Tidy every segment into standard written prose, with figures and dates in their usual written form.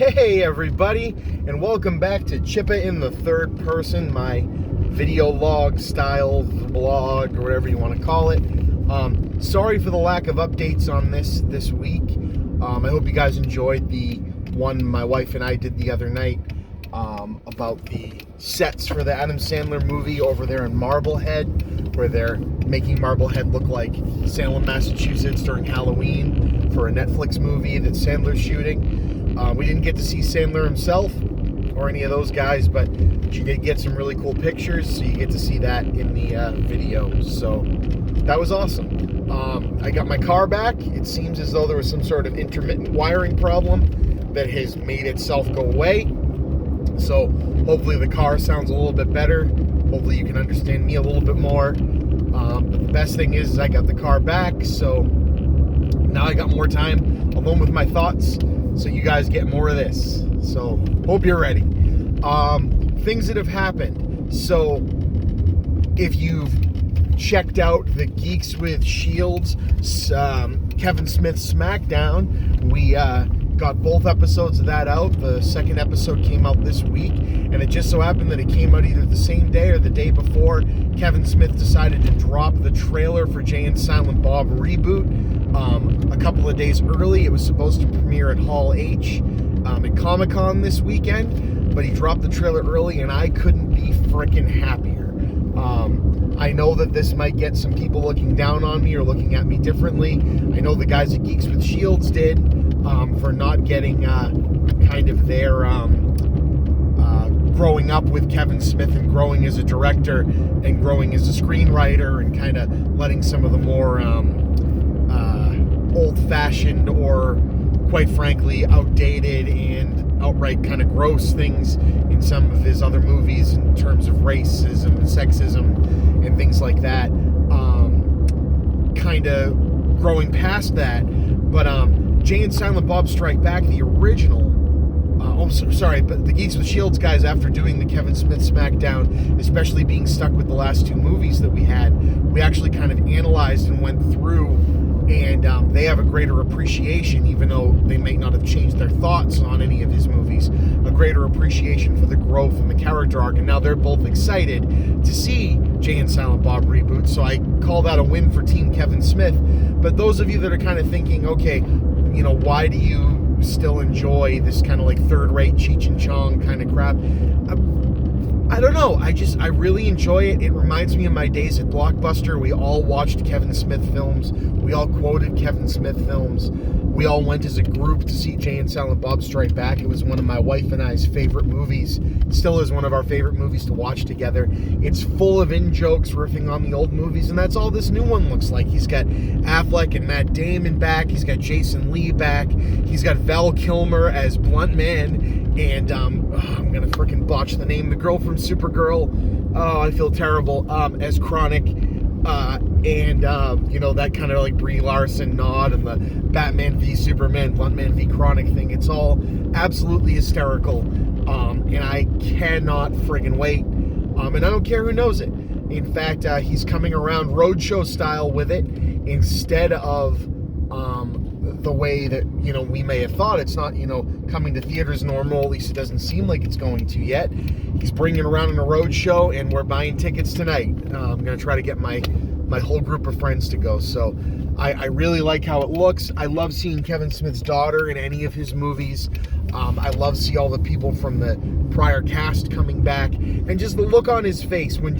Hey everybody, and welcome back to Chippa in the third person, my video log style vlog, or whatever you want to call it. Sorry for the lack of updates on this week. I hope you guys enjoyed the one my wife and I did the other night about the sets for the Adam Sandler movie over there in Marblehead, where they're making Marblehead look like Salem, Massachusetts during Halloween for a Netflix movie that Sandler's shooting. We didn't get to see Sandler himself or any of those guys, but she did get some really cool pictures, so you get to see that in the video. So that was awesome. I got my car back. It seems as though there was some sort of intermittent wiring problem that has made itself go away. So hopefully the car sounds a little bit better. Hopefully you can understand me a little bit more. But the best thing is I got the car back, so now I got more time alone with my thoughts, so you guys get more of this. So hope you're ready. Things that have happened. So if you've checked out the Geeks with Shields Kevin Smith SmackDown, we got both episodes of that out. The second episode came out this week, and it just so happened that it came out either the same day or the day before Kevin Smith decided to drop the trailer for Jay and Silent Bob Reboot a couple of days early. It was supposed to premiere at Hall H at Comic-Con this weekend, but he dropped the trailer early, and I couldn't be freaking happier. I know that this might get some people looking down on me or looking at me differently. I know the guys at Geeks with Shields did for not getting kind of their growing up with Kevin Smith and growing as a director and growing as a screenwriter, and kind of letting some of the more old-fashioned or, quite frankly, outdated and outright kind of gross things in some of his other movies in terms of racism and sexism and things like that, kind of growing past that. But Jay and Silent Bob Strike Back, the original, but the Geeks with Shields guys, after doing the Kevin Smith SmackDown, especially being stuck with the last two movies that we had, we actually kind of analyzed and went through, and they have a greater appreciation, even though they may not have changed their thoughts on any of his movies, a greater appreciation for the growth and the character arc, and now they're both excited to see Jay and Silent Bob Reboot, so I call that a win for Team Kevin Smith. But those of you that are kind of thinking, okay, you know, why do you still enjoy this kind of like third-rate Cheech and Chong kind of crap? I don't know. I really enjoy it. It reminds me of my days at Blockbuster. We all watched Kevin Smith films. We all quoted Kevin Smith films. We all went as a group to see Jay and Silent Bob Strike Back. It was one of my wife and I's favorite movies. It still is one of our favorite movies to watch together. It's full of in-jokes, riffing on the old movies, and that's all this new one looks like. He's got Affleck and Matt Damon back. He's got Jason Lee back. He's got Val Kilmer as Blunt Man. And I'm going to freaking botch the name. The girl from Supergirl, I feel terrible, as Chronic. You know, that kind of like Brie Larson nod, and the Batman v Superman, Blunt Man v Chronic thing. It's all absolutely hysterical. And I cannot friggin' wait. And I don't care who knows it. In fact, he's coming around roadshow style with it, instead of the way that, you know, we may have thought. It's not, you know, coming to theaters normal. At least it doesn't seem like it's going to yet. He's bringing it around in a road show, and we're buying tickets tonight. I'm going to try to get my whole group of friends to go. So I really like how it looks. I love seeing Kevin Smith's daughter in any of his movies. I love to see all the people from the prior cast coming back, and just the look on his face when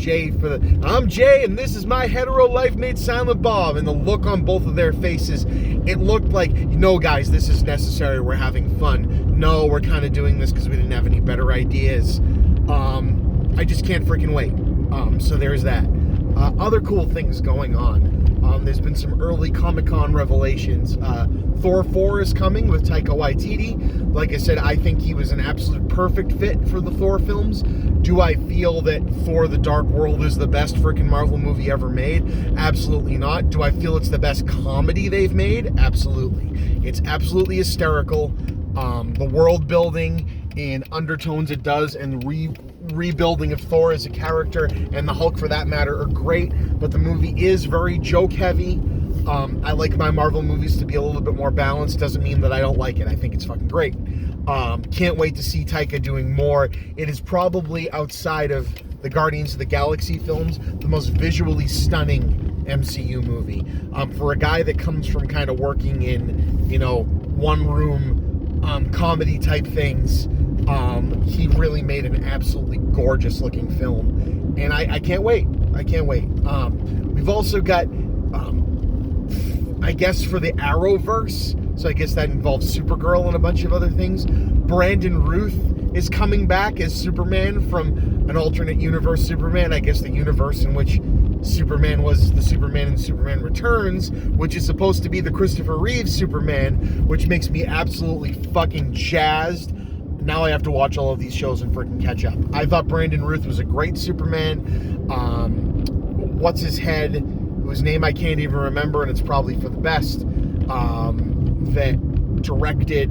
I'm Jay and this is my hetero life mate Silent Bob, and the look on both of their faces, it looked like, no guys, this is necessary, we're having fun. No, we're kind of doing this because we didn't have any better ideas. I just can't freaking wait. So there's that. Other cool things going on. There's been some early Comic-Con revelations. Thor 4 is coming with Taika Waititi. Like I said, I think he was an absolute perfect fit for the Thor films. Do I feel that Thor: The Dark World is the best freaking Marvel movie ever made? Absolutely not. Do I feel it's the best comedy they've made? Absolutely. It's absolutely hysterical. The world building and undertones it does, and rebuilding of Thor as a character, and the Hulk for that matter, are great, but the movie is very joke heavy. I like my Marvel movies to be a little bit more balanced. Doesn't mean that I don't like it. I think it's fucking great. Can't wait to see Taika doing more. It is probably, outside of the Guardians of the Galaxy films, the most visually stunning MCU movie. For a guy that comes from kind of working in, one room comedy type things, he really made an absolutely gorgeous looking film. And I can't wait. I can't wait. We've also got, I guess, for the Arrowverse, so I guess that involves Supergirl and a bunch of other things, Brandon Routh is coming back as Superman from an alternate universe Superman. I guess the universe in which Superman was the Superman in Superman Returns, which is supposed to be the Christopher Reeves Superman, which makes me absolutely fucking jazzed. Now I have to watch all of these shows and freaking catch up. I thought Brandon Routh was a great Superman. What's his head, whose name I can't even remember, and it's probably for the best, that directed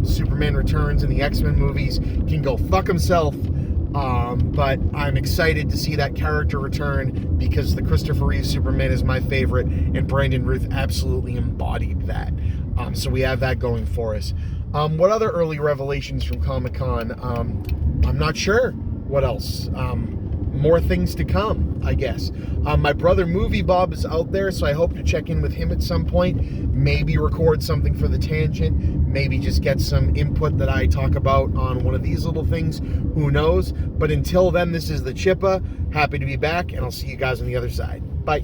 Superman Returns and the X-Men movies, can go fuck himself. But I'm excited to see that character return because the Christopher Reeve Superman is my favorite, and Brandon Routh absolutely embodied that. So we have that going for us. What other early revelations from Comic-Con? I'm not sure what else. More things to come, I guess. My brother Movie Bob is out there, so I hope to check in with him at some point. Maybe record something for the tangent. Maybe just get some input that I talk about on one of these little things. Who knows? But until then, this is the Chippa. Happy to be back, and I'll see you guys on the other side. Bye.